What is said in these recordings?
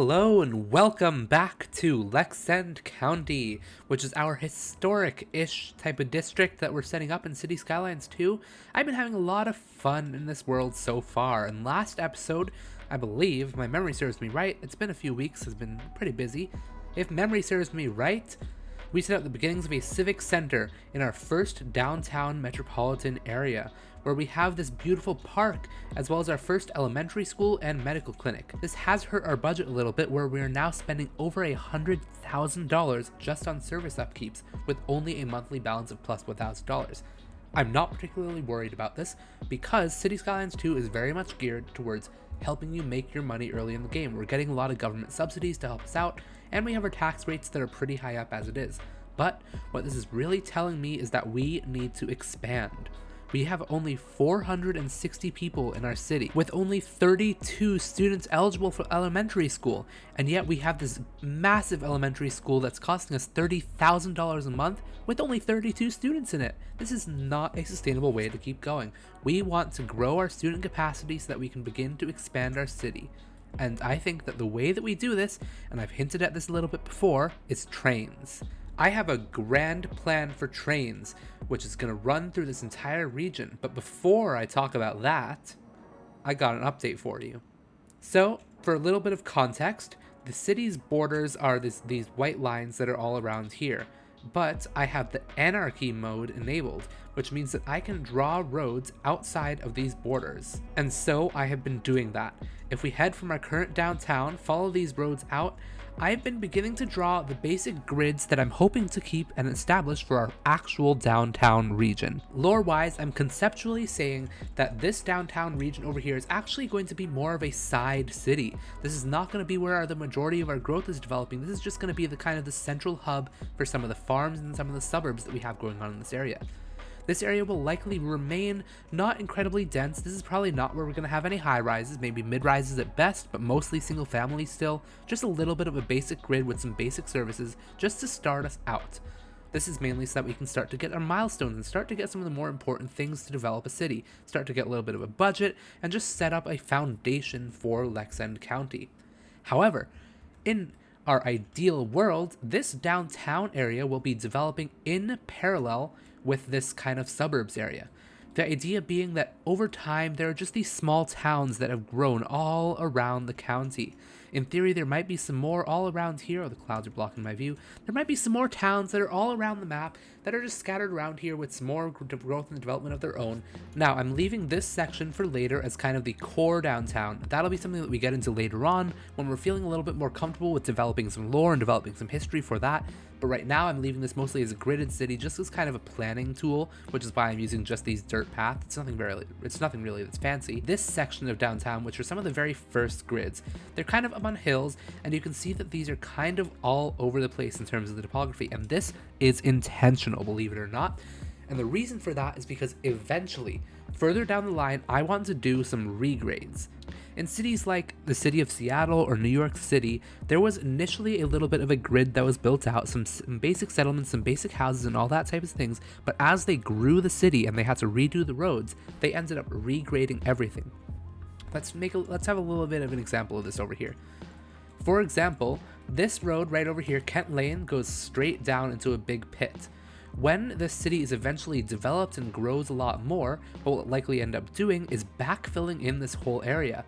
Hello and welcome back to Lexend County, which is our historic-ish type of district that we're setting up in Cities Skylines 2. I've been having a lot of fun in this world so far, and last episode, I believe, if my memory serves me right, it's been a few weeks, it's been pretty busy. If memory serves me right, we set up the beginnings of a civic center in our first downtown metropolitan area, where we have this beautiful park, as well as our first elementary school and medical clinic. This has hurt our budget a little bit, where we are now spending over $100,000 just on service upkeeps, with only a monthly balance of plus $1,000. I'm not particularly worried about this, because Cities Skylines 2 is very much geared towards helping you make your money early in the game. We're getting a lot of government subsidies to help us out, and we have our tax rates that are pretty high up as it is. But what this is really telling me is that we need to expand. We have only 460 people in our city, with only 32 students eligible for elementary school, and yet we have this massive elementary school that's costing us $30,000 a month with only 32 students in it. This is not a sustainable way to keep going. We want to grow our student capacity so that we can begin to expand our city. And I think that the way that we do this, and I've hinted at this a little bit before, is trains. I have a grand plan for trains, which is going to run through this entire region, but before I talk about that, I got an update for you. So, for a little bit of context, the city's borders are these white lines that are all around here, but I have the anarchy mode enabled, which means that I can draw roads outside of these borders. And so I have been doing that. If we head from our current downtown, follow these roads out, I've been beginning to draw the basic grids that I'm hoping to keep and establish for our actual downtown region. Lore-wise, I'm conceptually saying that this downtown region over here is actually going to be more of a side city. This is not going to be where the majority of our growth is developing. This is just going to be the kind of the central hub for some of the farms and some of the suburbs that we have going on in this area. This area will likely remain not incredibly dense. This is probably not where we're going to have any high rises, maybe mid rises at best, but mostly single family still. Just a little bit of a basic grid with some basic services just to start us out. This is mainly so that we can start to get our milestones and start to get some of the more important things to develop a city, start to get a little bit of a budget, and just set up a foundation for Lexend County. However, in our ideal world, this downtown area will be developing in parallel with this kind of suburbs area. The idea being that over time, there are just these small towns that have grown all around the county. In theory, there might be some more all around here. Oh, the clouds are blocking my view. There might be some more towns that are all around the map that are just scattered around here with some more growth and development of their own. Now, I'm leaving this section for later as kind of the core downtown. That'll be something that we get into later on when we're feeling a little bit more comfortable with developing some lore and developing some history for that. But right now, I'm leaving this mostly as a gridded city, just as kind of a planning tool, which is why I'm using just these dirt paths. It's nothing really that's fancy. This section of downtown, which are some of the very first grids, they're kind of up on hills, and you can see that these are kind of all over the place in terms of the topography, and this is intentional, believe it or not. And the reason for that is because eventually, further down the line, I want to do some regrades. In cities like the city of Seattle or New York City, there was initially a little bit of a grid that was built out, some basic settlements, some basic houses and all that type of things, but as they grew the city and they had to redo the roads, they ended up regrading everything. Let's have a little bit of an example of this over here. For example, this road right over here, Kent Lane, goes straight down into a big pit. When this city is eventually developed and grows a lot more, what we'll likely end up doing is backfilling in this whole area.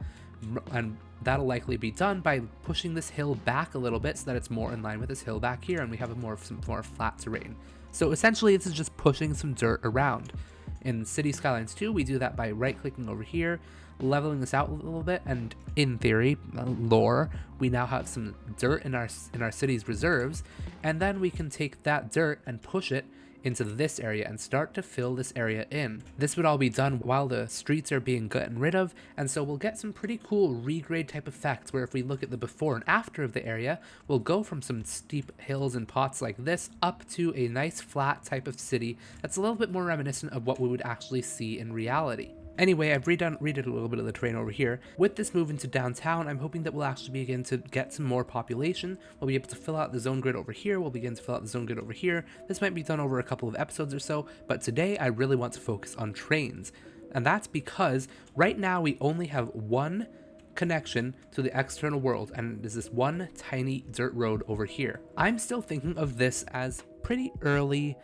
And that'll likely be done by pushing this hill back a little bit so that it's more in line with this hill back here and we have some more flat terrain. So essentially this is just pushing some dirt around. In Cities Skylines 2, we do that by right-clicking over here, leveling this out a little bit, and in theory, lore, we now have some dirt in our city's reserves, and then we can take that dirt and push it into this area and start to fill this area in. This would all be done while the streets are being gotten rid of, and so we'll get some pretty cool regrade type effects where if we look at the before and after of the area, we'll go from some steep hills and pots like this up to a nice flat type of city that's a little bit more reminiscent of what we would actually see in reality. Anyway, I've redid a little bit of the terrain over here. With this move into downtown, I'm hoping that we'll actually begin to get some more population. We'll be able to fill out the zone grid over here. We'll begin to fill out the zone grid over here. This might be done over a couple of episodes or so, but today I really want to focus on trains. And that's because right now we only have one connection to the external world, and it is this one tiny dirt road over here. I'm still thinking of this as pretty early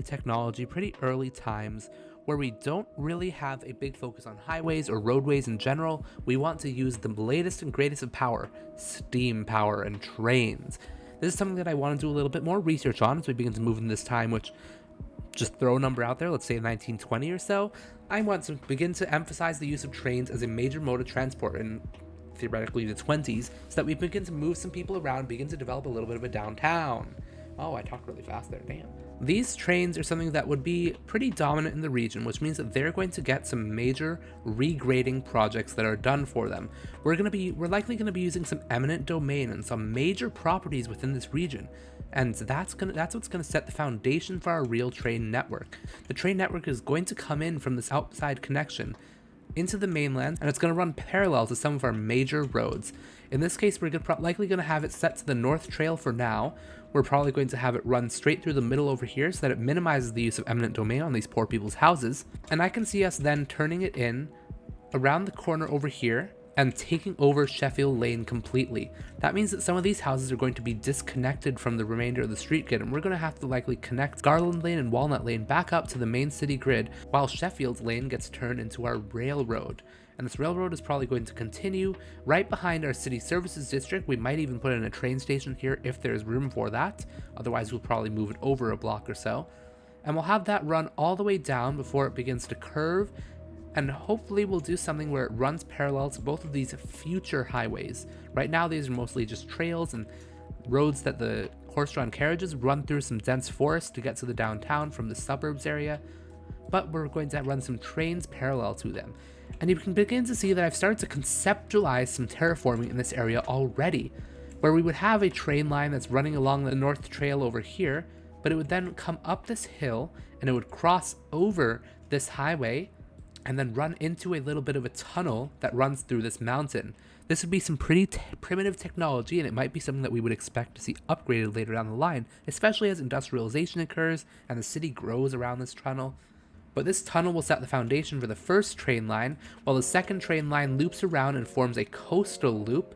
technology, pretty early times, where we don't really have a big focus on highways or roadways in general. We want to use the latest and greatest of power, steam power and trains. This is something that I want to do a little bit more research on as we begin to move in this time, which, just throw a number out there, let's say 1920 or so. I want to begin to emphasize the use of trains as a major mode of transport in theoretically the 20s, so that we begin to move some people around, begin to develop a little bit of a downtown. Oh, I talked really fast there, damn. These trains are something that would be pretty dominant in the region, which means that they're going to get some major regrading projects that are done for them. We're likely going to be using some eminent domain and some major properties within this region, and that's what's going to set the foundation for our real train network. The train network is going to come in from this outside connection into the mainland, and it's going to run parallel to some of our major roads. In this case, we're likely going to have it set to the North Trail for now. We're probably going to have it run straight through the middle over here so that it minimizes the use of eminent domain on these poor people's houses. And I can see us then turning it in around the corner over here and taking over Sheffield Lane completely. That means that some of these houses are going to be disconnected from the remainder of the street grid, and we're going to have to likely connect Garland Lane and Walnut Lane back up to the main city grid, while Sheffield Lane gets turned into our railroad. And this railroad is probably going to continue right behind our city services district. We might even put in a train station here if there's room for that. Otherwise, we'll probably move it over a block or so. And we'll have that run all the way down before it begins to curve. And hopefully we'll do something where it runs parallel to both of these future highways. Right now, these are mostly just trails and roads that the horse-drawn carriages run through some dense forest to get to the downtown from the suburbs area. But we're going to run some trains parallel to them. And you can begin to see that I've started to conceptualize some terraforming in this area already, where we would have a train line that's running along the North Trail over here, but it would then come up this hill and it would cross over this highway and then run into a little bit of a tunnel that runs through this mountain. This would be some pretty primitive technology, and it might be something that we would expect to see upgraded later down the line, especially as industrialization occurs and the city grows around this tunnel. But this tunnel will set the foundation for the first train line, while the second train line loops around and forms a coastal loop.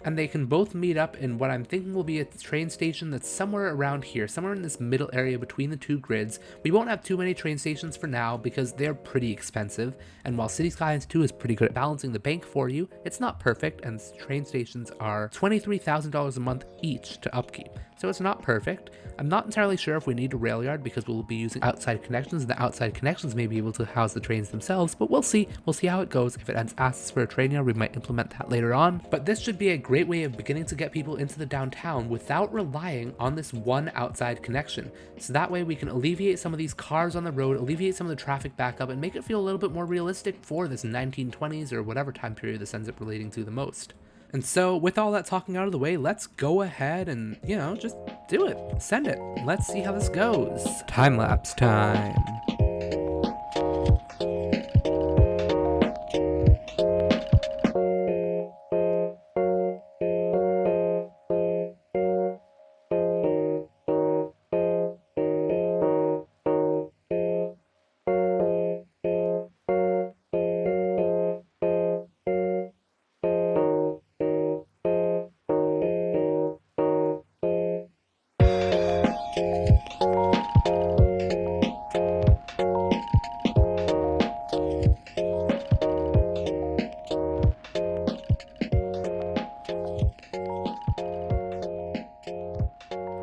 And they can both meet up in what I'm thinking will be a train station that's somewhere around here, somewhere in this middle area between the two grids. We won't have too many train stations for now because they're pretty expensive, and while Cities Skylines 2 is pretty good at balancing the bank for you, it's not perfect, and train stations are $23,000 a month each to upkeep. So it's not perfect. I'm not entirely sure if we need a rail yard because we'll be using outside connections, and the outside connections may be able to house the trains themselves, but we'll see. We'll see how it goes. If it asks us for a train yard, we might implement that later on. But this should be a great way of beginning to get people into the downtown without relying on this one outside connection. So that way we can alleviate some of these cars on the road, alleviate some of the traffic backup, and make it feel a little bit more realistic for this 1920s or whatever time period this ends up relating to the most. And so with all that talking out of the way, let's go ahead and, just do it. Send it. Let's see how this goes. Time-lapse time.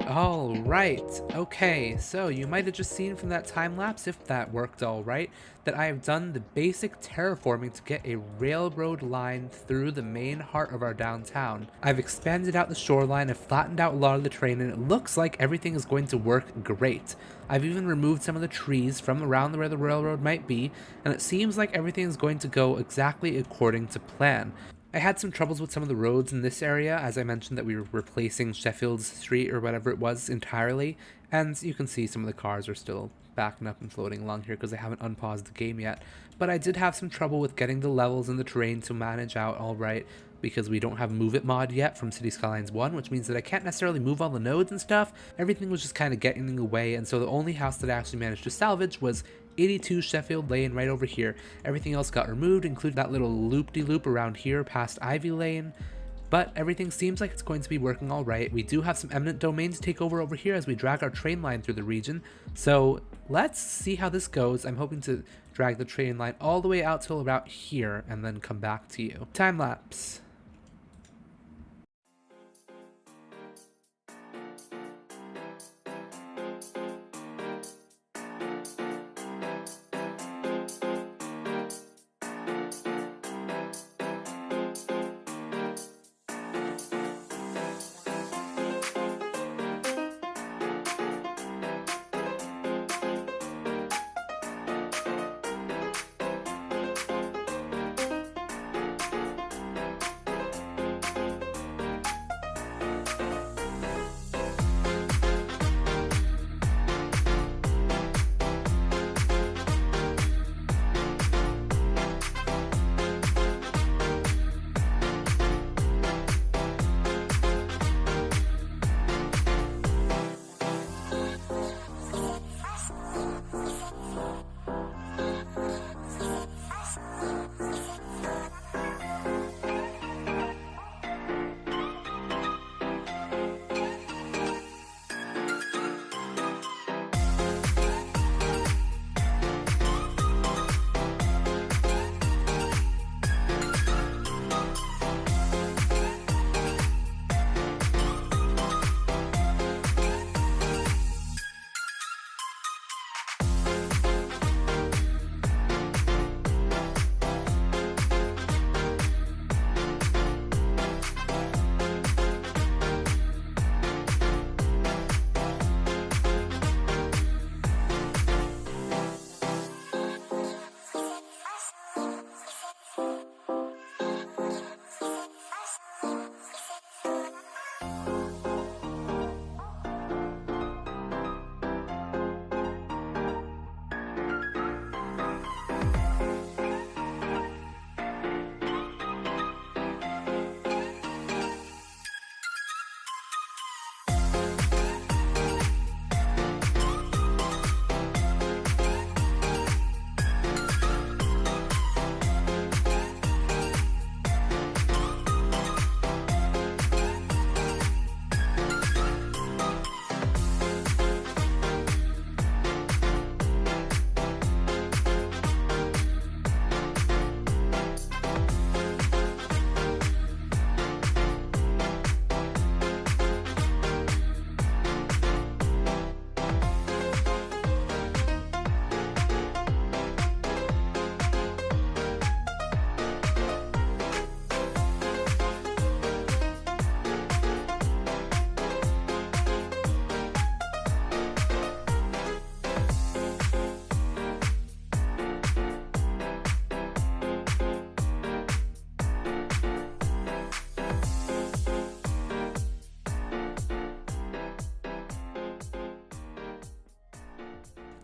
Alright, okay, so you might have just seen from that time lapse, if that worked alright, that I have done the basic terraforming to get a railroad line through the main heart of our downtown. I've expanded out the shoreline, I've flattened out a lot of the terrain, and it looks like everything is going to work great. I've even removed some of the trees from around where the railroad might be, and it seems like everything is going to go exactly according to plan. I had some troubles with some of the roads in this area, as I mentioned that we were replacing Sheffield Street or whatever it was entirely, and you can see some of the cars are still backing up and floating along here because I haven't unpaused the game yet. But I did have some trouble with getting the levels in the terrain to manage out alright, because we don't have Move It mod yet from Cities Skylines 1, which means that I can't necessarily move all the nodes and stuff. Everything was just kind of getting in the way, and so the only house that I actually managed to salvage was 82 Sheffield Lane right over here. Everything else got removed, including that little loop-de-loop around here past Ivy Lane. But everything seems like it's going to be working all right. We do have some eminent domain to take over here as we drag our train line through the region. So let's see how this goes. I'm hoping to drag the train line all the way out till about here and then come back to you. Time lapse.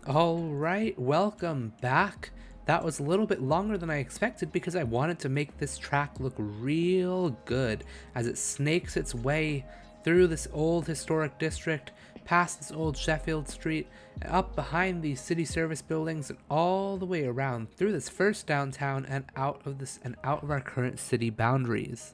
Alright, welcome back. That was a little bit longer than I expected because I wanted to make this track look real good as it snakes its way through this old historic district, past this old Sheffield Street, up behind these city service buildings, and all the way around through this first downtown and out of our current city boundaries.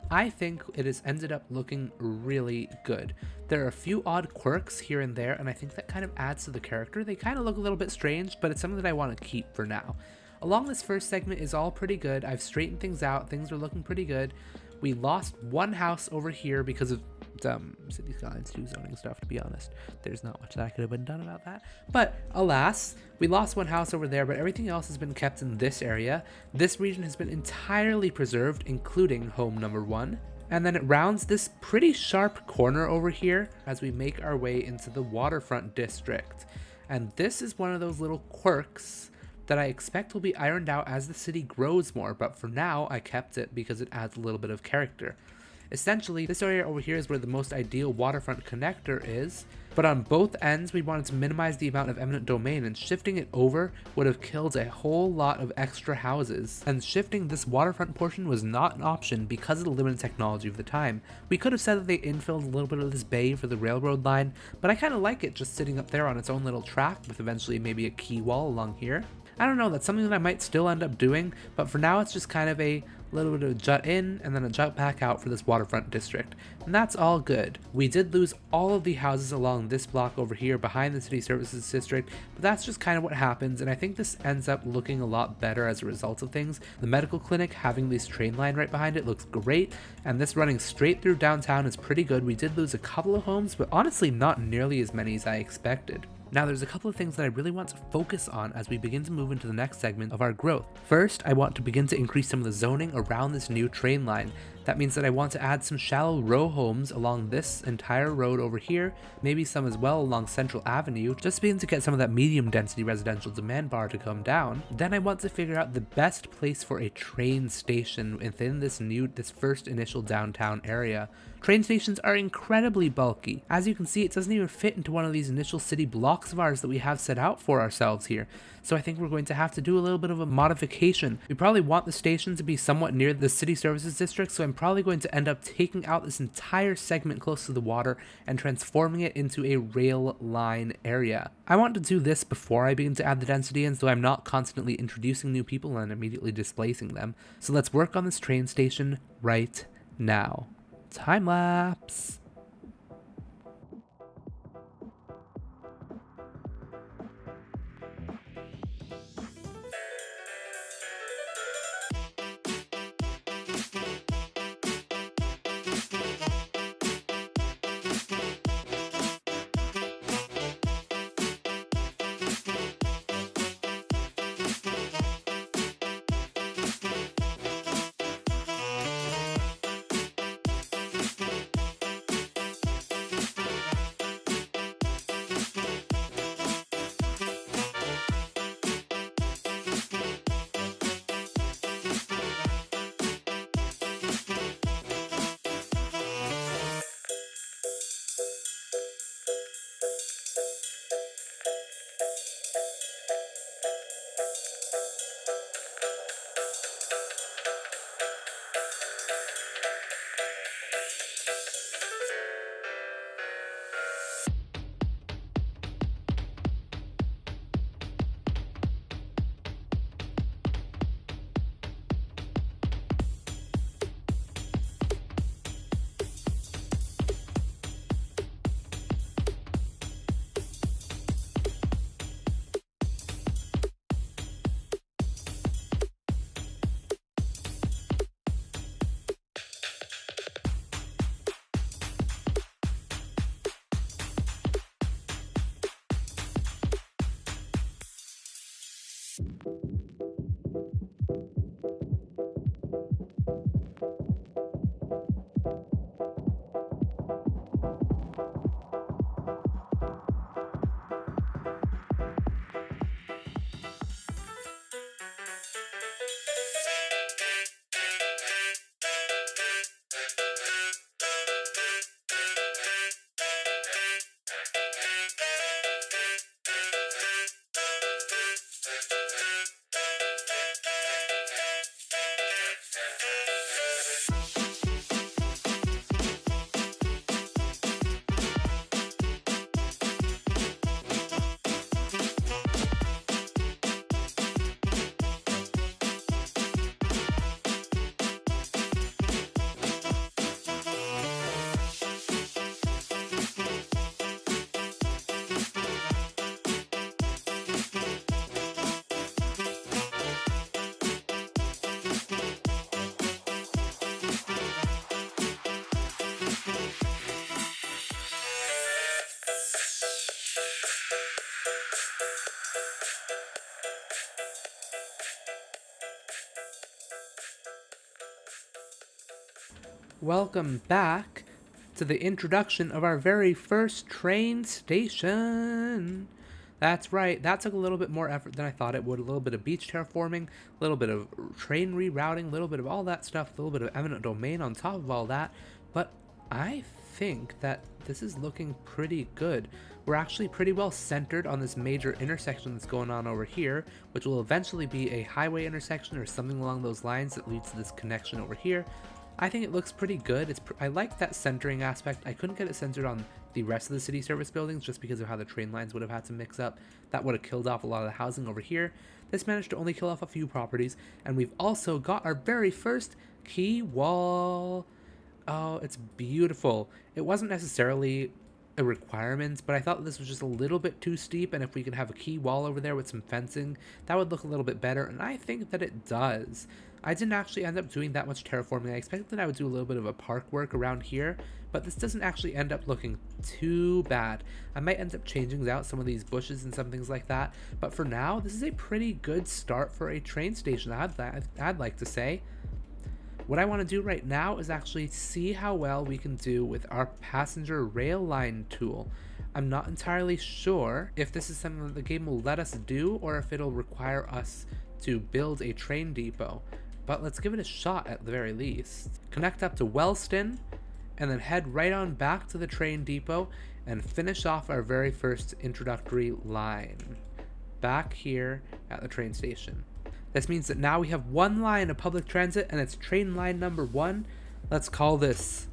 I think it has ended up looking really good. There are a few odd quirks here and there, and I think that kind of adds to the character. They kind of look a little bit strange, but it's something that I want to keep for now. Along this first segment is all pretty good. I've straightened things out. Things are looking pretty good. We lost one house over here because of Cities Skylines 2 zoning stuff, to be honest. There's not much that could have been done about that. But alas, we lost one house over there, but everything else has been kept in this area. This region has been entirely preserved, including home number 1. And then it rounds this pretty sharp corner over here as we make our way into the waterfront district. And this is one of those little quirks that I expect will be ironed out as the city grows more, but for now I kept it because it adds a little bit of character. Essentially, this area over here is where the most ideal waterfront connector is, but on both ends we wanted to minimize the amount of eminent domain, and shifting it over would have killed a whole lot of extra houses. And shifting this waterfront portion was not an option because of the limited technology of the time. We could have said that they infilled a little bit of this bay for the railroad line, but I kind of like it just sitting up there on its own little track with eventually maybe a quay wall along here. I don't know, that's something that I might still end up doing, but for now it's just kind of a little bit of a jut in and then a jut back out for this waterfront district, and that's all good. We did lose all of the houses along this block over here behind the city services district, but that's just kind of what happens, and I think this ends up looking a lot better as a result of things. The medical clinic having this train line right behind it looks great, and this running straight through downtown is pretty good. We did lose a couple of homes, but honestly not nearly as many as I expected. Now there's a couple of things that I really want to focus on as we begin to move into the next segment of our growth. First, I want to begin to increase some of the zoning around this new train line. That means that I want to add some shallow row homes along this entire road over here, maybe some as well along Central Avenue, just to begin to get some of that medium density residential demand bar to come down. Then I want to figure out the best place for a train station within this first initial downtown area. Train stations are incredibly bulky. As you can see, it doesn't even fit into one of these initial city blocks of ours that we have set out for ourselves here. So I think we're going to have to do a little bit of a modification. We probably want the station to be somewhat near the city services district, so I'm probably going to end up taking out this entire segment close to the water and transforming it into a rail line area. I want to do this before I begin to add the density in, so I'm not constantly introducing new people and immediately displacing them. So let's work on this train station right now. Time lapse. Welcome back to the introduction of our very first train station. That's right, that took a little bit more effort than I thought it would. A little bit of beach terraforming, a little bit of train rerouting, a little bit of all that stuff, a little bit of eminent domain on top of all that. But I think that this is looking pretty good. We're actually pretty well centered on this major intersection that's going on over here, which will eventually be a highway intersection or something along those lines that leads to this connection over here. I think it looks pretty good. I like that centering aspect. I couldn't get it centered on the rest of the city service buildings just because of how the train lines would have had to mix up. That would have killed off a lot of the housing over here. This managed to only kill off a few properties, and we've also got our very first key wall. Oh, it's beautiful. It wasn't necessarily a requirement, but I thought this was just a little bit too steep, and if we could have a key wall over there with some fencing, that would look a little bit better, and I think that it does. I didn't actually end up doing that much terraforming. I expected that I would do a little bit of a park work around here, but this doesn't actually end up looking too bad. I might end up changing out some of these bushes and some things like that, but for now, this is a pretty good start for a train station, I'd like to say. What I want to do right now is actually see how well we can do with our passenger rail line tool. I'm not entirely sure if this is something that the game will let us do or if it'll require us to build a train depot, but let's give it a shot at the very least. Connect up to Wellston and then head right on back to the train depot and finish off our very first introductory line back here at the train station. This means that now we have one line of public transit, and it's train line number 1. Let's call this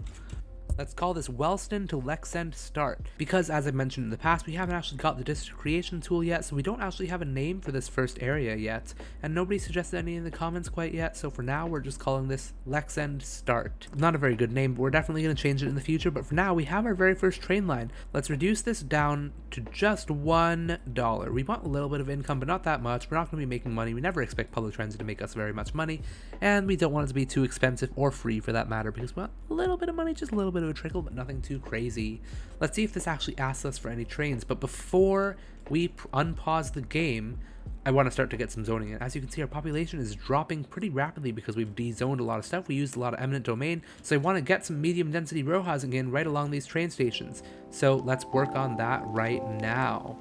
Wellston to Lexend Start, because as I mentioned in the past, we haven't actually got the district creation tool yet, so we don't actually have a name for this first area yet, and nobody suggested any in the comments quite yet, so for now we're just calling this Lexend Start. Not a very good name, but we're definitely going to change it in the future, but for now we have our very first train line. Let's reduce this down to just $1. We want a little bit of income, but not that much. We're not going to be making money. We never expect public transit to make us very much money, and we don't want it to be too expensive or free for that matter, because we want a little bit of money, just a little bit of a trickle, but nothing too crazy. Let's see if this actually asks us for any trains, but before we unpause the game, I want to start to get some zoning in. As you can see, our population is dropping pretty rapidly because we've de-zoned a lot of stuff. We used a lot of eminent domain, so I want to get some medium density row housing in right along these train stations. So let's work on that right now.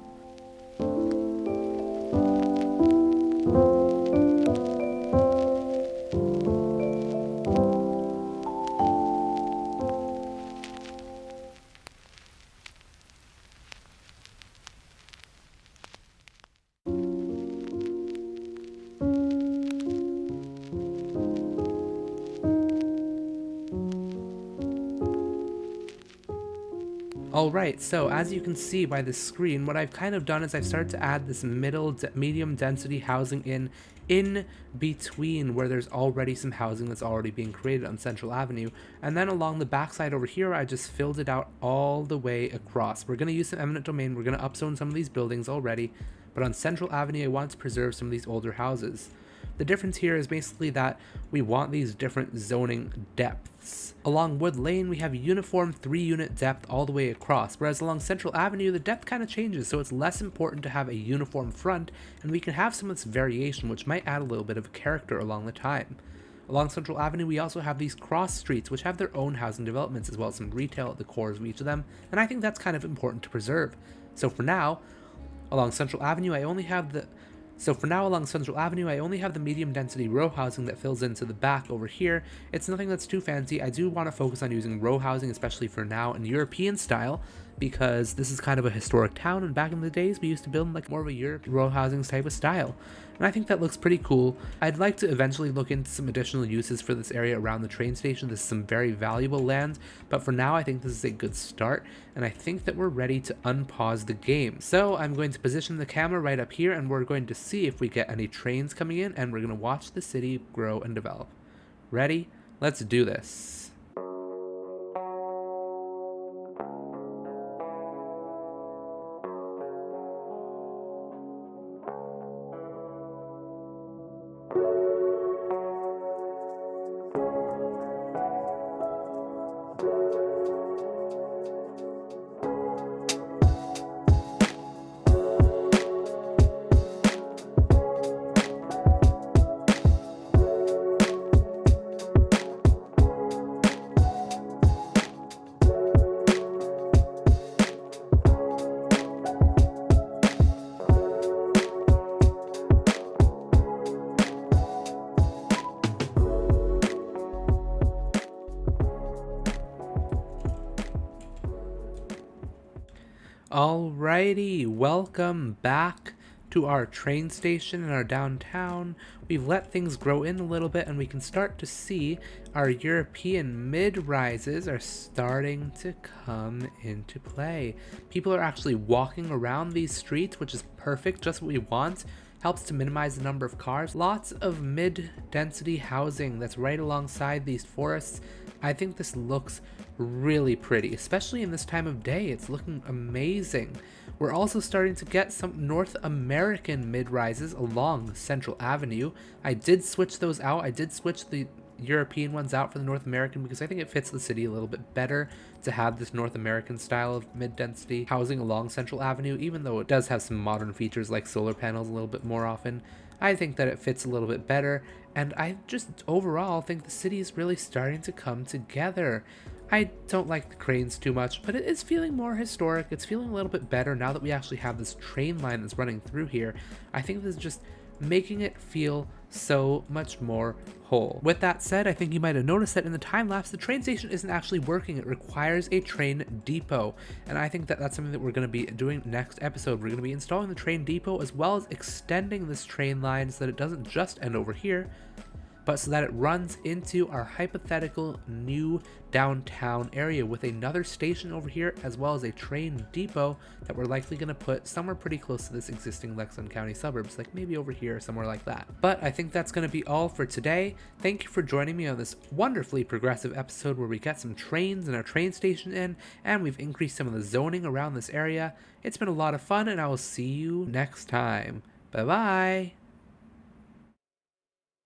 Alright, so as you can see by the screen, what I've kind of done is I've started to add this medium density housing in between where there's already some housing that's already being created on Central Avenue, and then along the backside over here I just filled it out all the way across. We're going to use some eminent domain, we're going to upzone some of these buildings already, but on Central Avenue I want to preserve some of these older houses. The difference here is basically that we want these different zoning depths. Along Wood Lane, we have uniform 3-unit depth all the way across, whereas along Central Avenue, the depth kind of changes, so it's less important to have a uniform front, and we can have some of this variation, which might add a little bit of character along the time. Along Central Avenue, we also have these cross streets, which have their own housing developments, as well as some retail at the cores of each of them, and I think that's kind of important to preserve. So for now, along Central Avenue, I only have the medium density row housing that fills into the back over here. It's nothing that's too fancy. I do want to focus on using row housing, especially for now in European style, because this is kind of a historic town, and back in the days we used to build like more of a European row housing type of style. And I think that looks pretty cool. I'd like to eventually look into some additional uses for this area around the train station. This is some very valuable land, but for now I think this is a good start, and I think that we're ready to unpause the game. So I'm going to position the camera right up here, and we're going to see if we get any trains coming in, and we're going to watch the city grow and develop. Ready? Let's do this. Alrighty, welcome back to our train station in our downtown. We've let things grow in a little bit and we can start to see our European mid-rises are starting to come into play. People are actually walking around these streets, which is perfect, just what we want. Helps to minimize the number of cars. Lots of mid-density housing that's right alongside these forests. I think this looks really pretty, especially in this time of day. It's looking amazing. We're also starting to get some North American mid-rises along Central Avenue. I did switch those out. I did switch the European ones out for the North American because I think it fits the city a little bit better to have this North American style of mid-density housing along Central Avenue, even though it does have some modern features like solar panels a little bit more often. I think that it fits a little bit better, and I just overall think the city is really starting to come together. I don't like the cranes too much, but it is feeling more historic. It's feeling a little bit better now that we actually have this train line that's running through here. I think this is just making it feel so much more whole. With that said, I think you might have noticed that in the time lapse, the train station isn't actually working. It requires a train depot, and I think that that's something that we're going to be doing next episode. We're going to be installing the train depot as well as extending this train line so that it doesn't just end over here, but so that it runs into our hypothetical new downtown area with another station over here as well as a train depot that we're likely going to put somewhere pretty close to this existing Lexend County suburbs, like maybe over here or somewhere like that. But I think that's going to be all for today. Thank you for joining me on this wonderfully progressive episode where we got some trains and our train station in, and we've increased some of the zoning around this area. It's been a lot of fun, and I will see you next time. Bye bye!